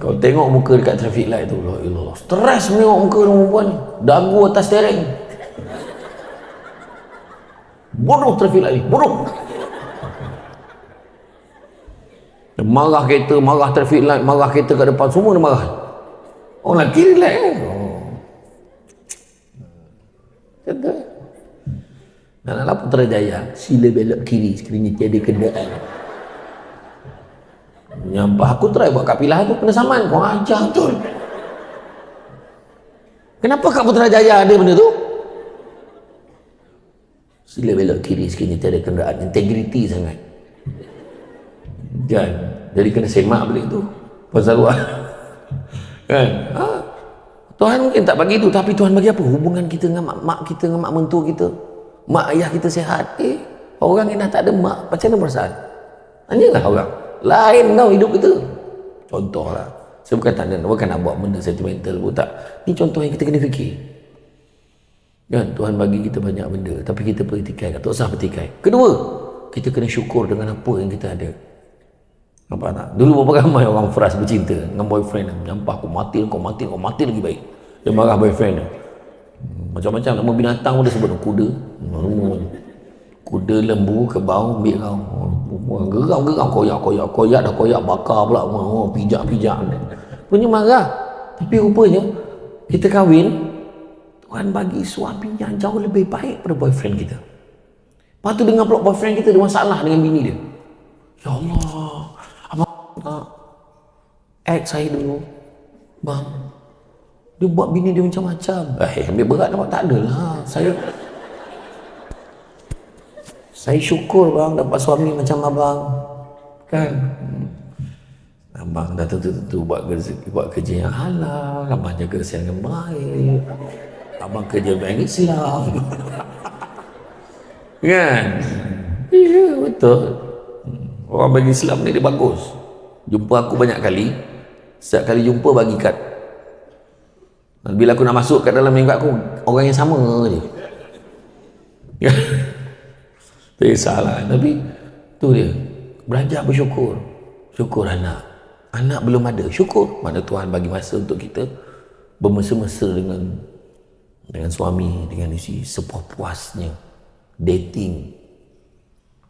Kau tengok muka dekat traffic light tu, la ilallah, stres menengok muka orang perempuan ni, dagu atas steering. Bodoh traffic light ni, bodoh. Dia marah kereta, marah traffic light, marah kereta kat depan, semua dia marah. Orang lelaki relax kan. Kata nak Putrajaya, sila belok kiri sekiranya tiada kenderaan. Nyampah aku try buat kat Pilah tu kena saman. Kau ajar betul. Kenapa kat Putrajaya ada benda tu? Sila belok kiri sekiranya tiada kenderaan. Integriti sangat kan. Jadi kena semak balik tu pasal luar kan. Tuhan mungkin tak bagi tu, tapi Tuhan bagi apa? Hubungan kita dengan mak kita, dengan mak mentua kita, mak ayah kita sihat. Orang yang dah tak ada mak, macam mana perasaan? Tanyalah orang lain tau hidup kita. Contoh lah, saya bukan nak buat benda sentimental pun tak. Ni contoh yang kita kena fikir kan. Tuhan bagi kita banyak benda, tapi kita petikai, tak usah petikai. Kedua, kita kena syukur dengan apa yang kita ada. Nampak tak? Dulu berapa ramai orang frust bercinta dengan boyfriend, menyampah kau mati lagi baik. Dia marah boyfriend dia. Macam-macam nama binatang pun dia sebut, kuda, lembu, kebau, ambil kau. Geram, koyak dah koyak, bakar pula, pijak. Punya marah. Tapi rupanya kita kahwin, Tuhan bagi suami yang jauh lebih baik pada boyfriend kita. Lepas tu dengar pula boyfriend kita ada masalah dengan bini dia. Ya Allah, abang ex saya dulu, bang, dia buat bini dia macam-macam. Ambil berat nampak, tak adalah. Saya syukur bang dapat suami macam abang kan. Abang dah tentu buat kerja yang halal, abang jaga kesihatan yang baik, abang kerja bank Islam kan. Ya betul, orang bagi Islam ni dia bagus. Jumpa aku banyak kali, setiap kali jumpa bagi kad. Bila aku nak masuk kat dalam minggu aku, orang yang sama je. Tak kisahlah, tapi tu dia, belajar bersyukur. Syukur anak belum ada, syukur mana Tuhan bagi masa untuk kita bermesra-mesra dengan suami, dengan isteri sepuas-puasnya. Dating,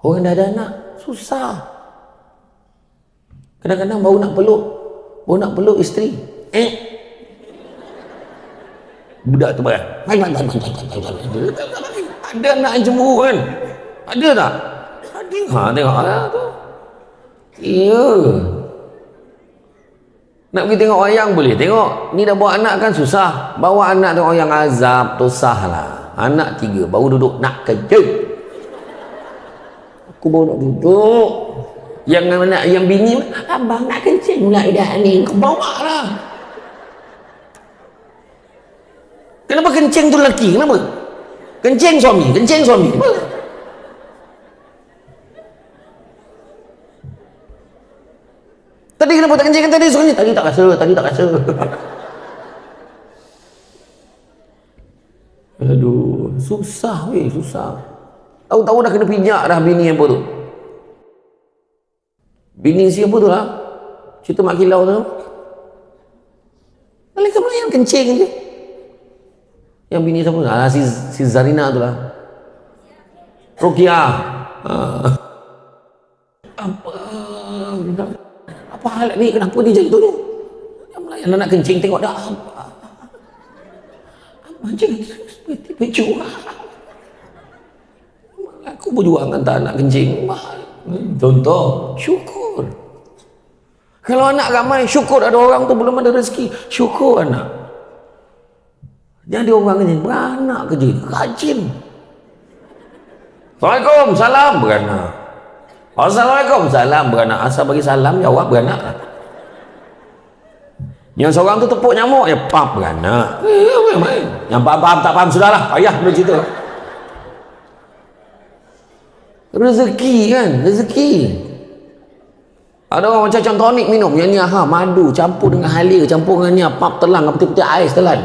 orang dah ada anak susah. Kadang-kadang baru nak peluk isteri, budak tu bayar ada anak yang cemburu kan. Ada tak? Ada. Tengok lah tu. Ya. Nak pergi tengok wayang boleh tengok. Ni dah bawa anak kan susah. Bawa anak tengok wayang azab tu sah lah. Anak 3 baru duduk nak kerja. Aku baru nak duduk. Yang bini, abang nak kencing pula dah ni. Kau bawa lah. Kenapa kencing tu lelaki? Kenapa? Kencing suami. Kenapa? Tadi kenapa tak kencing? Tadi suruhnya tadi tak rasa. Aduh, susah weh, susah. Tahu-tahu dah kena pijak dah bini apa tu. Bini siapa tu lah? Cerita Mak Kilau tu. Malaikat Melayan kencing je. Yang bini siapa? Si Zarina tu lah. Rukiah. Apa hal ni? Kenapa dia jadi tu? Yang Melayan nak kencing tengok dah. Macam tiba-tiba aku berjuang hantar anak kencing. Contoh, syukur. Kalau anak ramai, syukur ada orang tu belum ada rezeki, syukur anak. Jadi orang kencing, beranak kerja, rajin. Assalamualaikum, salam, beranak. Assalamualaikum, salam, beranak. Asal bagi salam, jawab beranak. Yang seorang tu tepuk nyamuk, pap beranak. Yang faham tak faham sudahlah, payah boleh cerita. Rezeki kan, rezeki. Ada orang macam tonik minum, yang ni madu campur dengan halia, campur dengan ni pap telan, peti-peti ais telan.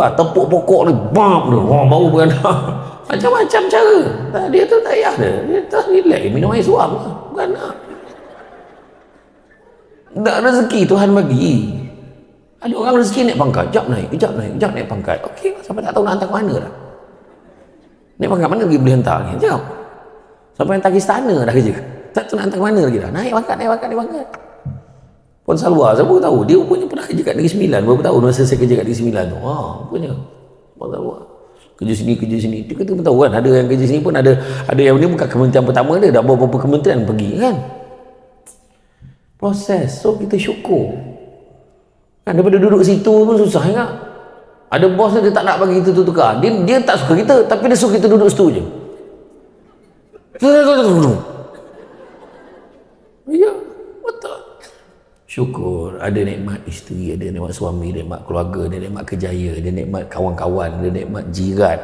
Tepuk pokok ni, bam dia, baru beranak. Macam-macam cara. Dia tu tak payah dia tak relax, minum air suam beranak. Tak rezeki Tuhan bagi. Ada orang rezeki naik pangkat, jap naik pangkat. Okey, sampai tak tahu nak hantar ke mana dah. Naik pangkat mana lagi boleh hantar ni? Jap. Sampai hantar ke istana dah kerja. Tak tahu nak hantar ke mana lagi dah. Naik pangkat. Puan Salwa, saya baru tahu. Dia rupanya pernah kerja kat Negeri Sembilan. Berapa tahun masa saya kerja kat Negeri Sembilan tu. Rupanya. Puan Salwa. Kerja sini. Dia kata tahu kan, ada yang kerja sini pun ada yang ni bukan kementerian pertama dia. Dah beberapa kementerian pergi kan. Proses. So, kita syukur. Kan, daripada duduk situ pun susah kan. Ada bos dia tak nak bagi kita tukar. Dia tak suka kita, tapi dia suka kita duduk situ je. Ya, betul. Syukur. Ada nikmat isteri, ada nikmat suami, ada nikmat keluarga, ada nikmat kerjaya, ada nikmat kawan-kawan, ada nikmat jiran.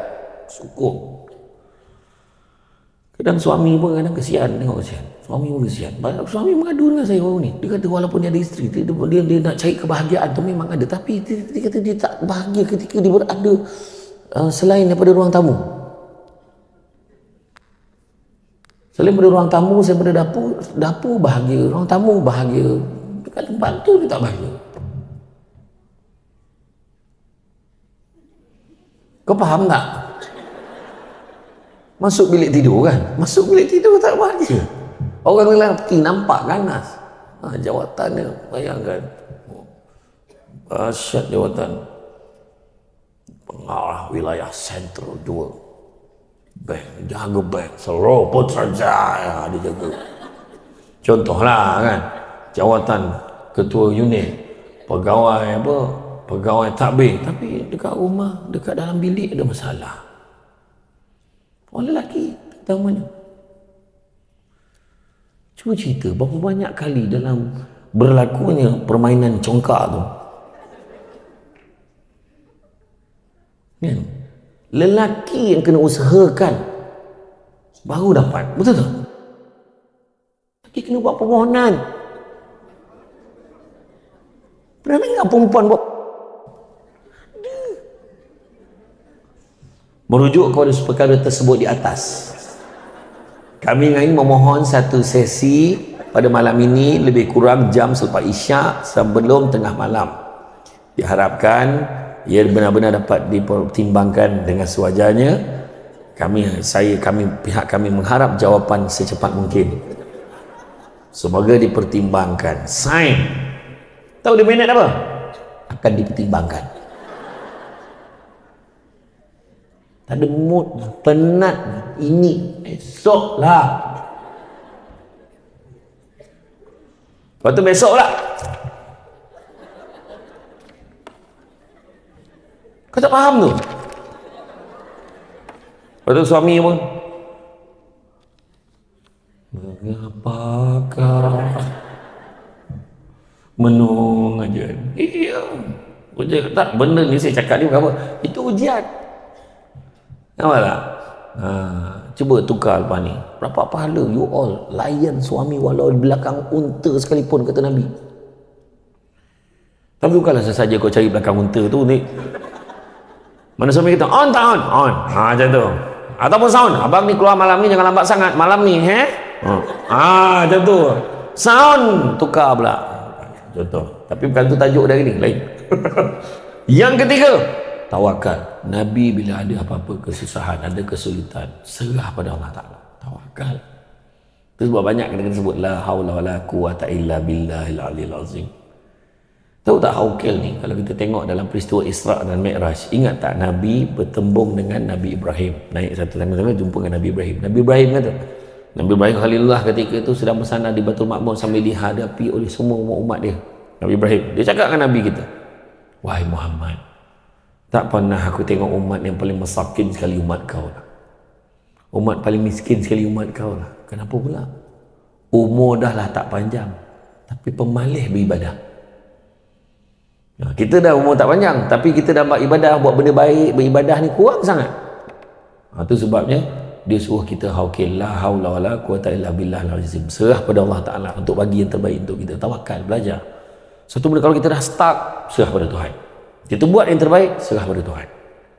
Syukur. Kadang suami pun kadang kesian, tengok kesian. Suami pun kesian. Suami mengadu dengan saya baru ni. Dia kata walaupun dia ada isteri, dia nak cari kebahagiaan tu memang ada. Tapi dia kata dia tak bahagia ketika dia berada selain daripada ruang tamu. Selain daripada ruang tamu, saya pada dapur bahagia. Ruang tamu bahagia. Dekat tempat tu dia tak bahagia. Kau faham tak? Masuk bilik tidur kan? Masuk bilik tidur tak bahagia. Orang lelaki nampak ganas. Jawatannya, bayangkan. Dahsyat jawatan. Pengarah wilayah Sentral 2. Bank, jaga bank. Seluruh Putrajaya dia jaga. Contohlah kan. Jawatan ketua unit. Pegawai apa? Pegawai takbir. Tapi dekat rumah, dekat dalam bilik ada masalah. Orang lelaki terutamanya. Cuba cerita berapa banyak kali dalam berlakunya permainan congkak tu kan? Lelaki yang kena usahakan baru dapat, betul tak? Lelaki kena buat permohonan. Pernah dengar perempuan buat merujuk kepada perkara tersebut di atas. Kami ingin memohon satu sesi pada malam ini lebih kurang jam selepas Isyak sebelum tengah malam. Diharapkan ia benar-benar dapat dipertimbangkan dengan sewajarnya. Pihak kami mengharap jawapan secepat mungkin. Semoga dipertimbangkan. Sign. Tahu dia minat apa? Akan dipertimbangkan. Tak ada mood, penat, ini esok lah. Lepas tu besok lah. Kau tak faham tu? Lepas tu suami pun, mengapakah menung aja? Iya. Ujian tak, benda ni saya cakap ni berapa? Itu ujian. Nampak tak? Cuba tukar lepas ni. Berapa pahala you all layan suami walau di belakang unta sekalipun, kata Nabi. Tapi bukanlah sesaja kau cari belakang unta tu ni. Mana suami kita on tak on? On. Macam tu. Ataupun sound. Abang ni keluar malam ni jangan lambat sangat. Malam ni macam tu. Sound tukar pula. Contoh. Tapi bukan tu tajuk dari ni, lain. Yang ketiga, tawakal. Nabi bila ada apa-apa kesusahan, ada kesulitan, serah pada Allah Ta'ala. Tawakal. Itu sebab banyak kena sebut la haula wala quwata illa billahil aliyil azim. Tahu tak Haukil ni, kalau kita tengok dalam peristiwa Isra' dan Mi'raj, ingat tak Nabi bertembung dengan Nabi Ibrahim, naik satu tangga jumpa dengan Nabi Ibrahim. Nabi Ibrahim kata, Nabi Ibrahim Khalilullah ketika itu sedang bersandar di Baitul Ma'mur sambil dihadapi oleh semua umat dia. Nabi Ibrahim, dia cakap dengan Nabi kita, wahai Muhammad, tak pernah aku tengok umat yang paling masakin sekali umat kau lah. Umat paling miskin sekali umat kau lah. Kenapa pula? Umur dah lah tak panjang, tapi pemalih beribadah. Kita dah umur tak panjang, tapi kita dah buat ibadah, buat benda baik, beribadah ni kurang sangat. Itu sebabnya dia suruh kita haukil la haula wala quwata illa billahil azim. Serah pada Allah Ta'ala untuk bagi yang terbaik untuk kita. Tawakal, belajar. Satu benda kalau kita dah stuck, serah pada Tuhan. Kita buat yang terbaik, serah pada Tuhan.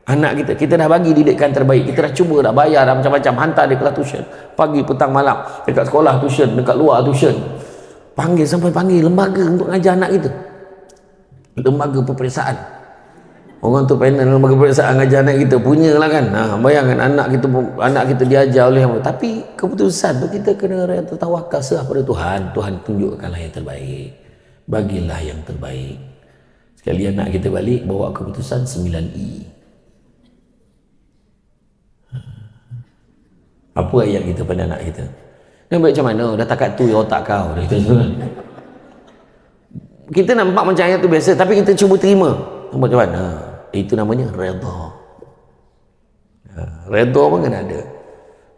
Anak kita dah bagi didikan terbaik, kita dah cuba dah bayar dah macam-macam, hantar dia kelas tuition pagi, petang, malam, dekat sekolah tuition, dekat luar tuition, sampai panggil lembaga untuk ngajar anak kita, lembaga peperiksaan. Orang tu panel lembaga peperiksaan ngajar anak kita, punya lah kan. Bayangkan anak kita diajar oleh apa, tapi keputusan tu kita kena rasa tawakal, serah pada Tuhan. Tuhan tunjukkanlah yang terbaik, bagilah yang terbaik. Sekali anak kita balik bawa keputusan 9E. Apa ayat kita pada anak kita? Dia baik macam mana? Dah takat tu otak kau. Kita nampak macam ayat tu biasa, tapi kita cuba terima. Macam mana? Itu namanya redha. Redha pun kena ada.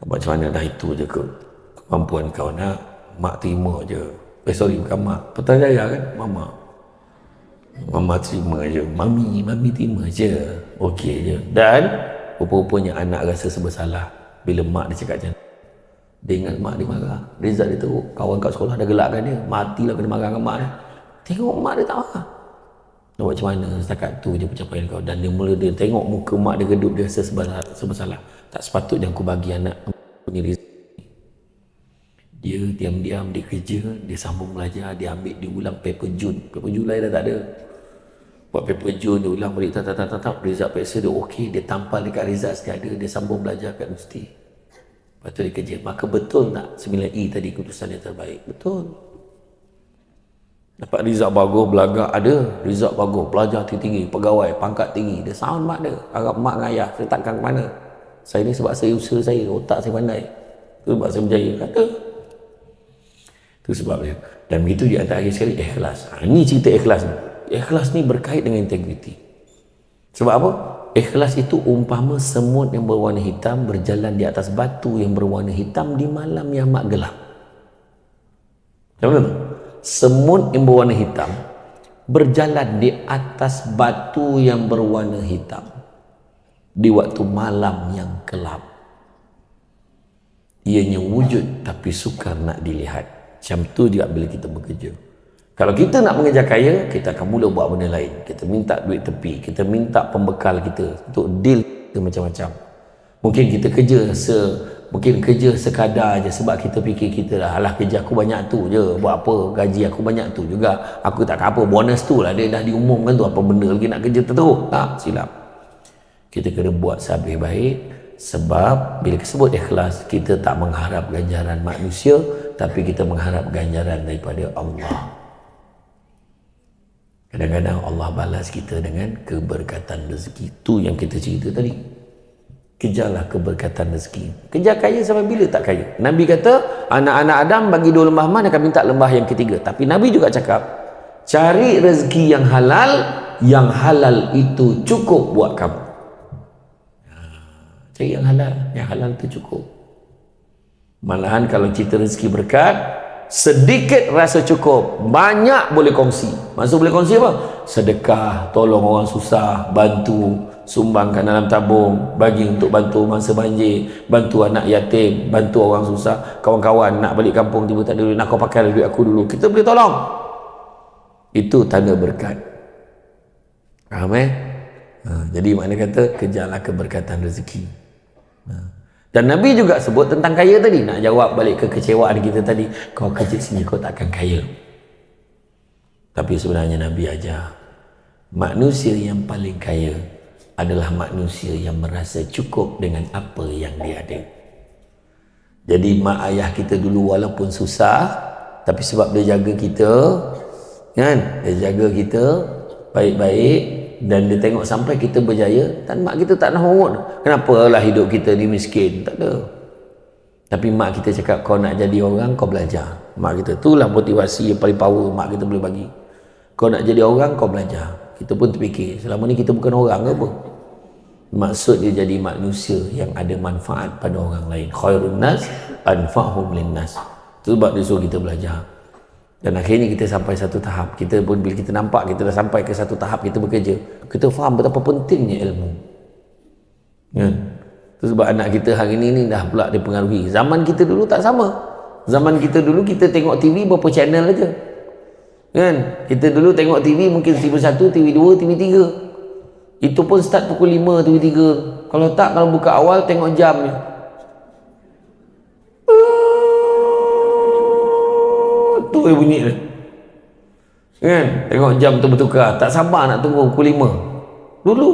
Macam mana dah, itu je kemampuan kau nak. Mak terima je. Bukan mak. Putrajaya kan? Mama terima je. Mami terima je. Okey je. Dan rupa-rupanya anak rasa bersalah bila mak dia cakap macam, dia ingat mak dia marah. Result dia teruk, kawan kat sekolah dah gelakkan dia, matilah kena marah dengan mak dia. Tengok mak dia tak marah. Nak buat macam mana? Setakat tu je pencapaian kau. Dan dia tengok muka mak dia redup, dia rasa bersalah. Tak sepatutnya aku bagi anak ni result. Dia diam-diam, dia kerja, dia sambung belajar, dia ulang paper June lain dah tak ada. Buat paper June, dia ulang balik, result paper dia okey, dia tampal dekat result sekali ada, dia sambung belajar kat universiti. Lepas tu dia kerja. Maka betul tak 9E tadi keputusan yang terbaik? Betul. Dapat result bagus, belajar ada, result bagus, belajar tinggi, pegawai, pangkat tinggi, dia sound mak dia. Harap mak dengan ayah, saya takkan ke mana? Saya ni sebab saya usaha saya, otak saya pandai. Itu sebab saya berjaya. Kata. Itu sebabnya. Dan begitu di antara sekali, ikhlas. Ini cerita ikhlas ni. Ikhlas ni berkait dengan integriti. Sebab apa? Ikhlas itu umpama semut yang berwarna hitam berjalan di atas batu yang berwarna hitam di malam yang amat gelap. Macam mana tu? Semut yang berwarna hitam berjalan di atas batu yang berwarna hitam di waktu malam yang gelap. Ianya wujud tapi sukar nak dilihat. Macam tu juga bila kita bekerja. Kalau kita nak mengejar kaya, kita akan mula buat benda lain. Kita minta duit tepi, kita minta pembekal kita untuk deal kita macam-macam. Mungkin kita kerja sekadar je sebab kita fikir kita dah, alah kerja aku banyak tu je, buat apa, gaji aku banyak tu juga, aku tak apa, bonus tu lah dia dah diumumkan tu, apa benda lagi nak kerja teruk. Tak, silap. Kita kena buat sehabis baik, sebab bila disebut ikhlas, kita tak mengharap ganjaran manusia, tapi kita mengharap ganjaran daripada Allah. Kadang-kadang Allah balas kita dengan keberkatan rezeki. Itu yang kita cerita tadi. Kejarlah keberkatan rezeki. Kejar kaya sampai bila tak kaya? Nabi kata, anak-anak Adam bagi 2 lembah man akan minta lembah yang ketiga. Tapi Nabi juga cakap, cari rezeki yang halal itu cukup buat kamu. Cari yang halal itu cukup. Malahan kalau cerita rezeki berkat, sedikit rasa cukup, banyak boleh kongsi. Maksud boleh kongsi apa? Sedekah, tolong orang susah, bantu, sumbangkan dalam tabung, bagi untuk bantu masa banjir, bantu anak yatim, bantu orang susah, kawan-kawan nak balik kampung tiba tak ada duit, nak kau pakai duit aku dulu, kita boleh tolong. Itu tanda berkat. Faham jadi makna kata kejarlah keberkatan rezeki. Dan Nabi juga sebut tentang kaya tadi. Nak jawab balik kekecewaan kita tadi, kau kerja sini kau tak akan kaya. Tapi sebenarnya Nabi ajar, manusia yang paling kaya adalah manusia yang merasa cukup dengan apa yang dia ada. Jadi mak ayah kita dulu walaupun susah, tapi sebab dia jaga kita, kan, dia jaga kita baik-baik, dan dia tengok sampai kita berjaya, dan mak kita tak nak urut. Kenapa lah hidup kita ni miskin? Tak ada. Tapi mak kita cakap, kau nak jadi orang, kau belajar. Mak kita, itulah motivasi yang paling power mak kita boleh bagi. Kau nak jadi orang, kau belajar. Kita pun terfikir, selama ni kita bukan orang ke apa? Maksud dia jadi manusia yang ada manfaat pada orang lain. Khairun nas anfa'hum linnas. Itu sebab dia suruh kita belajar. Dan akhirnya kita sampai satu tahap, kita pun bila kita nampak kita dah sampai ke satu tahap kita bekerja, kita faham betapa pentingnya ilmu. Kan? Itu sebab anak kita hari ini dah pula dipengaruhi. Zaman kita dulu tak sama. Zaman kita dulu kita tengok TV berapa channel aja. Kan? Kita dulu tengok TV mungkin TV1, TV2, TV3. Itu pun start pukul 5, TV3. Kalau tak, kalau buka awal tengok jam je. Tu betul bunyi dia. Kan? Tengok jam tu bertukar. Tak sabar nak tunggu pukul 5. Dulu.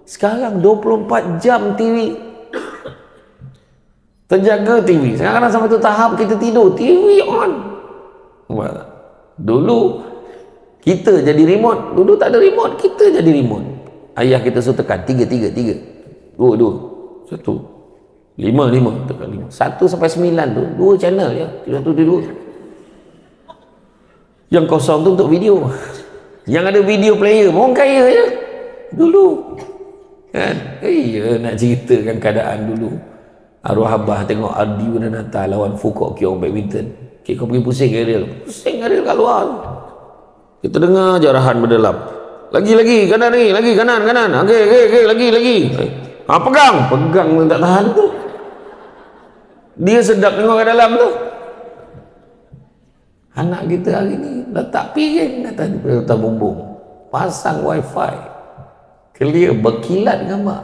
Sekarang 24 jam TV. Terjaga TV. Sekarang sampai tu tahap kita tidur, TV on. Dulu kita jadi remote. Dulu tak ada remote, kita jadi remote. Ayah kita suruh tekan 3, 3, 3. 2, 2. 1. 5, 5. Tekan 5. 1 sampai 9 tu. 2 channel je. 1, 2. Yang kosong tu untuk video. Yang ada video player orang kaya je dulu kan. Nak ceritakan keadaan dulu. Arwah abah tengok Ardi Winanata lawan Foucault Kiong badminton. Kau pergi pusing Ariel. Pusing Ariel kat luar. Kita dengar je arahan berdalam. Lagi kanan ni, lagi kanan. Okey, lagi. Pegang tak tahan tu. Dia sedap tengok kat dalam tu. Anak kita hari ni letak piring atas bumbung, pasang wifi, clear, berkilat gambar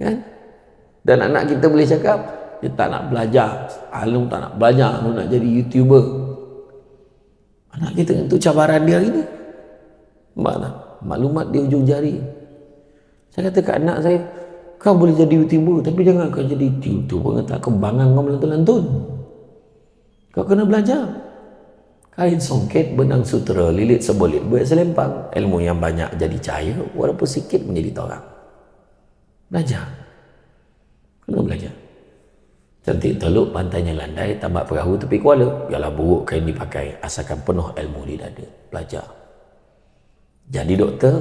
kan. Dan anak kita boleh cakap dia tak nak belajar, Alung tak nak belajar, Alung nak jadi YouTuber. Anak kita itu cabaran dia hari ni. Maklumat di ujung jari. Saya kata kat anak saya, kau boleh jadi YouTuber tapi jangan kau jadi YouTuber tak kembangan kau melantun-lantun. Kau kena belajar. Kain songket, benang sutera, lilit sebolit, buat selempang. Ilmu yang banyak jadi cahaya, walaupun sikit menjadi torang. Belajar. Kena belajar. Cantik teluk, pantainya landai, tambak perahu tepi kuala. Biarlah buruk kain dipakai, asalkan penuh ilmu di dada. Belajar. Jadi doktor,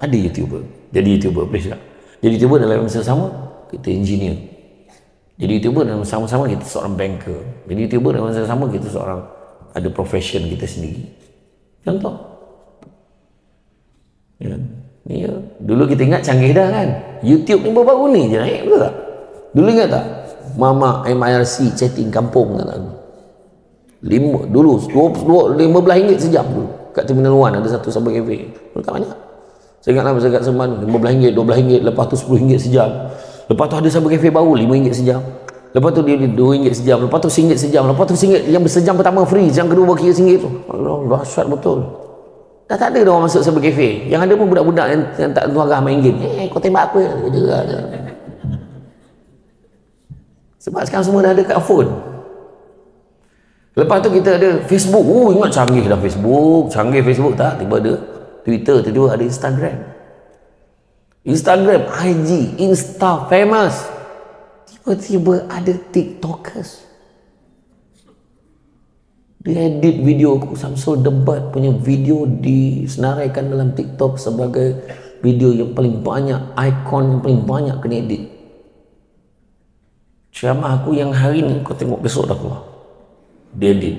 ada YouTuber. Jadi YouTuber, boleh tak? Jadi YouTuber dalam masa sama, kita engineer. Jadi YouTuber dalam sama-sama kita seorang banker. Jadi YouTuber dalam sama-sama kita seorang ada profession kita sendiri. Contoh. Ya. Ya. Dulu kita ingat canggih dah kan. YouTube ni baru-baru ni je naik, betul tak? Dulu ingat tak? Mama MIRC chatting kampung kan. Dulu 15 ringgit sejam dulu. Kat Terminal 1 ada satu Sabah Cafe. Dulu tak banyak. Saya ingatlah masa kat Seman 15 ringgit, 12 ringgit, lepas tu 10 ringgit sejam. Lepas tu ada Sabah Cafe baru RM5 sejam. Lepas tu dia RM2 sejam. Lepas tu RM1 sejam. Lepas tu RM1 yang sejam pertama free. Yang kedua bagi RM1 tu. Allah, dahsyat betul. Dah tak ada orang masuk Sabah Cafe. Yang ada pun budak-budak yang tak tentu arah main game. Kau tembak apa? Sebab sekarang semua dah ada kat phone. Lepas tu kita ada Facebook. Ingat canggih dah Facebook. Canggih Facebook tak? Tiba ada Twitter. Tiba ada Instagram. Instagram, IG, Insta famous. Tiba-tiba ada TikTokers. Dia edit video aku, Samsul Debat punya video disenaraikan dalam TikTok sebagai video yang paling banyak, ikon yang paling banyak kena edit. Ceramah aku yang hari ni kau tengok besok dah keluar. Dia edit.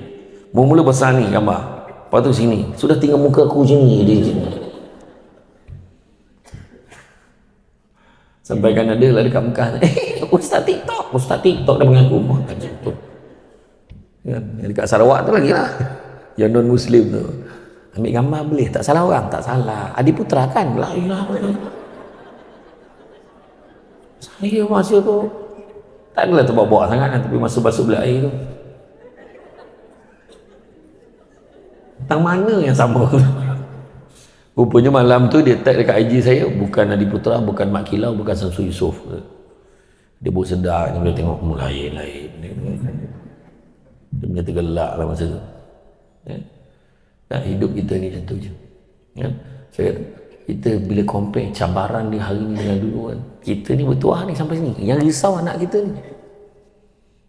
Mula-mula besar ni gambar. Lepas tu sini, sudah tinggal muka aku sini, dia sini. Sampai kan ada lah dekat Mekah. Ustaz TikTok dah mengaku. Kan? Dekat Sarawak tu lagi lah. Yang non-Muslim tu. Ambil gambar boleh. Tak salah orang? Tak salah. Adi Putra kan? La ilah. Saya masa tu tak adalah terbawa-bawa sangat. Tapi masa basuh belah air tu. Tentang mana yang sama? Rupanya malam tu dia tag dekat IG saya, bukan Adi Putra, bukan Mak Kilau, bukan Samsul Yusof. Dia buat sedar, dia boleh tengok lain-lain. Dia punya tergelak lah masa tu. Dan hidup kita ni macam tu je. Saya kata, kita bila compare cabaran di hari ni dengan dulu kan, kita ni bertuah ni sampai sini. Yang risau anak kita ni.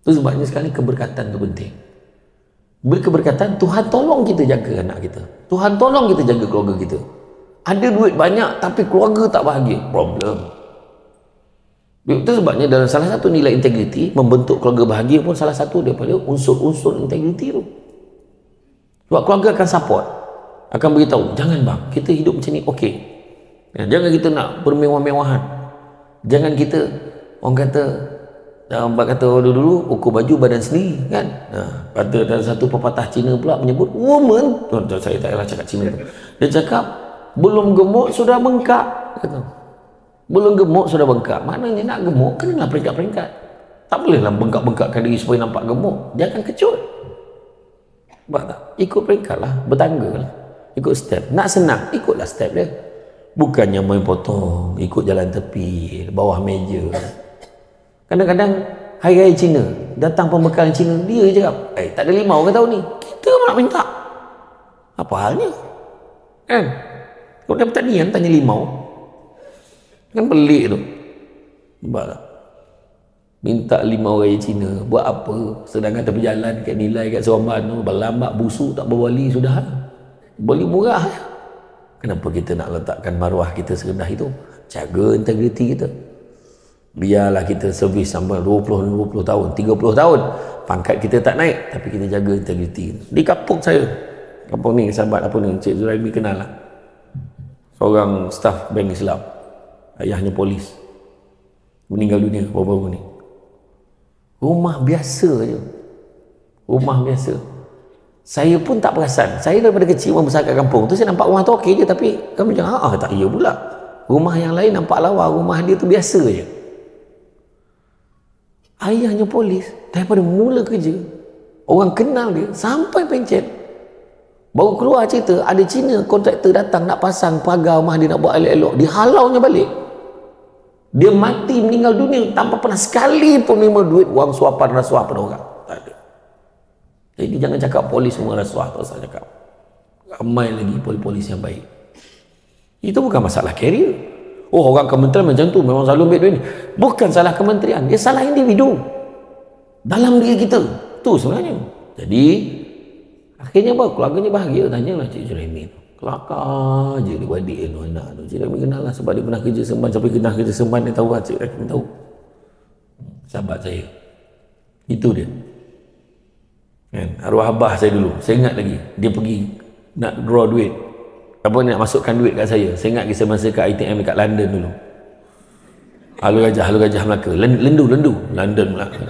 Tu sebabnya sekali keberkatan tu penting. Berkeberkatan, Tuhan tolong kita jaga anak kita. Tuhan tolong kita jaga keluarga kita. Ada duit banyak tapi keluarga tak bahagia, problem. Itu sebabnya dalam salah satu nilai integriti, membentuk keluarga bahagia pun salah satu daripada unsur-unsur integriti tu. Sebab keluarga akan support, akan beritahu, jangan bang, kita hidup macam ni, okey. Jangan kita nak bermewah-mewahan. Jangan kita, orang kata dulu ukur baju badan sendiri kan. Kata dalam satu pepatah Cina pula menyebut woman, saya tak payah cakap Cina tu. Dia cakap belum gemuk sudah bengkak. Kata, belum gemuk sudah bengkak. Maknanya nak gemuk kenalah peringkat-peringkat. Tak bolehlah bengkak-bengkakkan diri supaya nampak gemuk. Dia akan kecut. Nampak tak? Ikut peringkat lah, bertangga lah, ikut step. Nak senang, ikutlah step dia. Bukannya main potong, ikut jalan tepi, bawah meja. Kadang-kadang hari raya Cina, datang pembekalan Cina, dia je cakap, tak ada limau ke tahun ni? Kita nak minta. Apa halnya? Kan? Kalau dapat pertanian, tanya limau. Kan pelik tu. Nampak tak? Minta limau raya Cina, buat apa? Sedangkan tepi jalan kat Nilai, kat Seremban tu, berlambak busuk tak berwali sudah. Beli murah. Kenapa kita nak letakkan maruah kita serendah itu? Jaga integriti kita. Biarlah kita servis sampai 20 tahun, 30 tahun. Pangkat kita tak naik, tapi kita jaga integriti. Di kampung saya, kampung ni, sahabat apa ni, Cik Zuraimi kenal lah. Seorang staf Bank Islam. Ayahnya polis. Meninggal dunia baru-baru ni. Rumah biasa je. Rumah biasa. Saya pun tak perasan. Saya daripada kecil membesar kat kampung tu, saya nampak rumah tu okey je, tapi kami cakap, tak iya pula. Rumah yang lain nampak lawa, rumah dia tu biasa je. Ayahnya polis, daripada mula kerja, orang kenal dia sampai pencet. Baru keluar cerita, ada Cina kontraktor datang nak pasang pagar rumah dia, nak buat elok-elok, dihalaunya balik. Dia mati, meninggal dunia tanpa pernah sekali pun menerima duit wang suapan rasuah pada orang. Tak ada. Jadi jangan cakap polis semua rasuah, tak usah cakap. Ramai lagi polis-polis yang baik. Itu bukan masalah karier. Orang kementerian macam tu memang selalu ambil duit ni. Bukan salah kementerian, dia salah individu dalam diri kita. Tu sebenarnya. Jadi akhirnya apa? Keluarganya bahagia. Tanyalah Cik Zuraimi tu. Kelakar je dia adik tu, anak tu. Cik Zuraimi kenal lah sebab dia pernah kerja Seremban. Sampai kenal kerja Seremban, dia tahu lah. Cik Zuraimi tahu. Sahabat saya. Itu dia. Kan? Arwah abah saya dulu. Saya ingat lagi. Dia pergi nak draw duit. Apa nak masukkan duit kat saya. Saya ingat kisah masa kat ITM dekat London dulu. Halu Gajah Melaka. Lendu. London Melaka.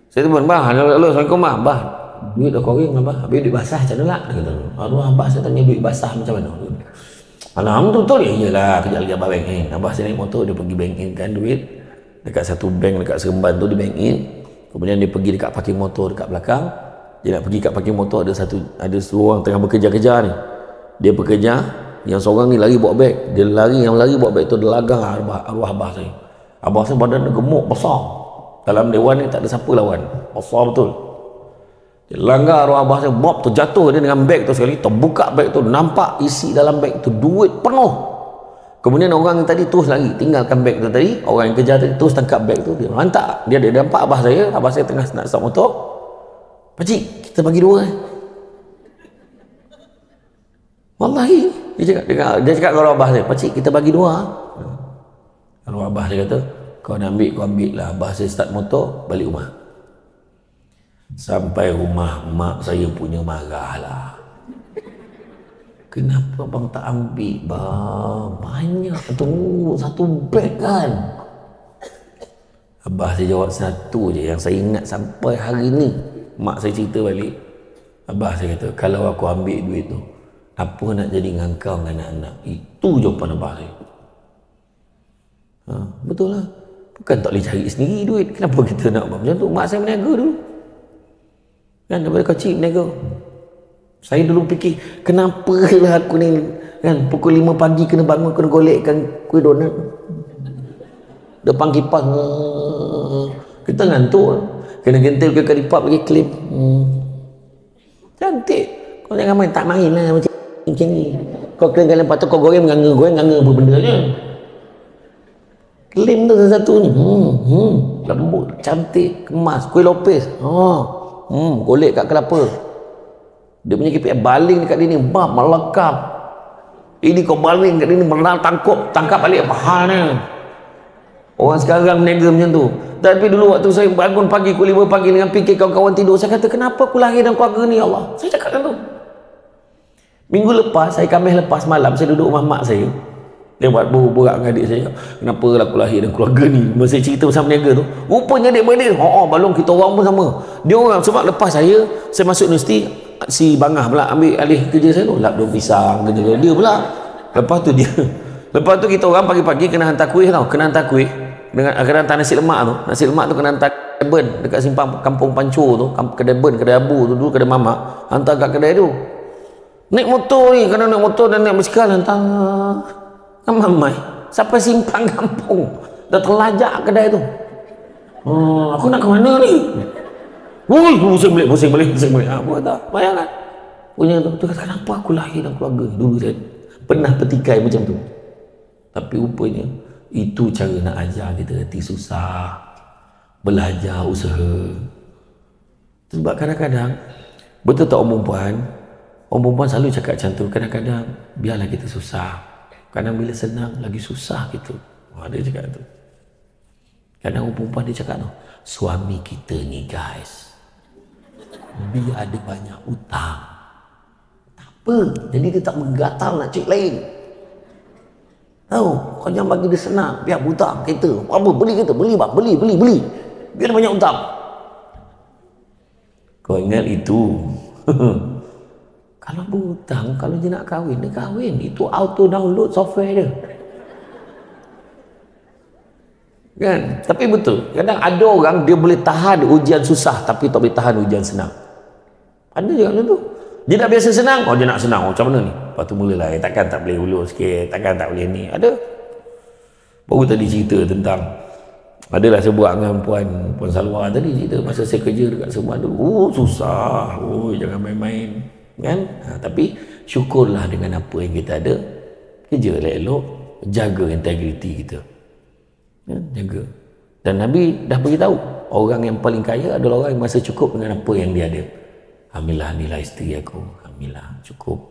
Saya telepon, bah, halo, Assalamualaikum, bah. Duit dah koreng lah, bah. Habis duit basah macam mana lah? Dia kata, arwah abah saya tanya duit basah macam mana? Alhamdulillah, iyalah, kejap lagi abah bank in. Abah saya naik motor, dia pergi bank in kan duit. Dekat satu bank dekat Seremban tu, dia bank in. Kemudian dia pergi dekat parking motor dekat belakang. Dia nak pergi kat parking motor, ada seorang tengah bekerja-kerja ni. Dia bekerja, yang seorang ni lari bawa beg. Dia lari, yang lari bawa beg tu, dia lagang arwah abah saya. Abah saya badan dia gemuk, besar. Dalam dewan ni tak ada siapa lawan. Besar betul. Dia langgar arwah abah saya, mob tu jatuh dia dengan beg tu sekali. Terbuka beg tu, nampak isi dalam beg tu duit penuh. Kemudian orang yang tadi terus lari, tinggalkan beg tu tadi. Orang yang kejar tadi terus tangkap beg tu. Dia hantar. Dia nampak abah saya tengah nak start motor. Pakcik, kita bagi dua. Wallahi, dia cakap kalau abah saya, pakcik kita bagi dua. Kalau abah saya kata, kau nak ambil, kau ambil lah. Abah saya start motor, balik rumah. Sampai rumah, mak saya punya marah lah. Kenapa abang tak ambil, bang? Banyak tu, satu beg kan. Abah saya jawab satu je yang saya ingat sampai hari ni. Mak saya cerita balik. Abah saya kata, kalau aku ambil duit tu, apa nak jadi dengan kau dengan anak-anak? Itu jawapan abah saya. Betul lah. Bukan tak boleh cari sendiri duit. Kenapa kita nak buat macam tu? Mak saya berniaga dulu. Kan daripada kecil berniaga. Saya dulu fikir, kenapa lah aku ni kan pukul 5 pagi kena bangun, kena golekkan kuih donat. Depan kipas. Kita ngantuk. Kena gentil ke kalipap lagi klip. Cantik. Kau jangan main, tak main lah macam ni. Kau kena lepas tu kau goreng nganga apa benda je. Klaim tu satu ni. Lembut, cantik, kemas, kuih lopis. Golek kat kelapa. Dia punya KPI baling dekat dia ni, bab melekap. Ini kau baling kat dia ni, tangkap balik apa halnya. Orang sekarang berniaga macam tu. Tapi dulu waktu saya bangun pagi, pukul 5 pagi dengan fikir kawan-kawan tidur, saya kata, kenapa aku lahir dalam keluarga ni, Allah? Saya cakap macam tu. Minggu lepas, Khamis lepas malam, saya duduk rumah mak saya. Dia buat borak dengan adik saya. Kenapa lah aku lahir dalam keluarga ni? Masa saya cerita pasal berniaga tu, rupanya adik-beradik, balong kita orang pun sama. Dia orang, sebab lepas saya masuk universiti, si Bangah pula ambil alih kerja saya tu. Lap daun pisang, kerja dia pula. Lepas tu kita orang pagi-pagi kena hantar kuih tau. Kena hantar kuih. Kena hantar nasi lemak tu. Nasi lemak tu kena hantar Ben dekat simpang kampung Pancur tu, kedai Ben, kedai Abu tu dulu, kedai Mamak, hantar kat kedai tu. Naik motor ni, kadang naik motor dan naik basikal hantar kan mamai sampai simpang kampung, dah terlajak kedai tu. Aku nak ke mana ni? Woi, pusing balik. Apa tak? Bayangkan. Punya tu kata, kenapa aku lahir dalam keluarga ni? Dulu saya pernah petikai macam tu. Tapi rupanya itu cara nak ajar kita hati susah, belajar, usaha. Sebab kadang-kadang, betul tak orang perempuan selalu cakap macam tu, kadang-kadang biarlah kita susah, kadang bila senang lagi susah gitu. Dia cakap tu. Kadang orang perempuan dia cakap tu, suami kita ni guys, dia ada banyak hutang, tak apa, jadi dia tak menggatal nak cek lain. Tahu, kau jangan bagi dia senang, biar hutang kereta, apa beli kereta, beli bang, beli, biar dia banyak hutang. Kau ingat itu? Kalau berhutang, kalau dia nak kahwin, dia kahwin. Itu auto download software dia. Kan? Tapi betul, kadang ada orang dia boleh tahan ujian susah tapi tak boleh tahan ujian senang. Ada je macam tu. Dia dah biasa senang, dia nak senang. Macam mana ni? Lepas tu mulalah, takkan tak boleh ulur sikit, takkan tak boleh ni. Ada. Baru tadi cerita tentang, adalah sebuah dengan Puan Salwa tadi cerita masa saya kerja dekat Seremban dulu. Susah. Jangan main-main. Kan? Tapi syukurlah dengan apa yang kita ada. Kerja elok-elok, jaga integriti kita. Jaga. Dan Nabi dah beritahu, orang yang paling kaya adalah orang yang masa cukup dengan apa yang dia ada. Alhamdulillah, inilah isteri aku. Alhamdulillah, cukup.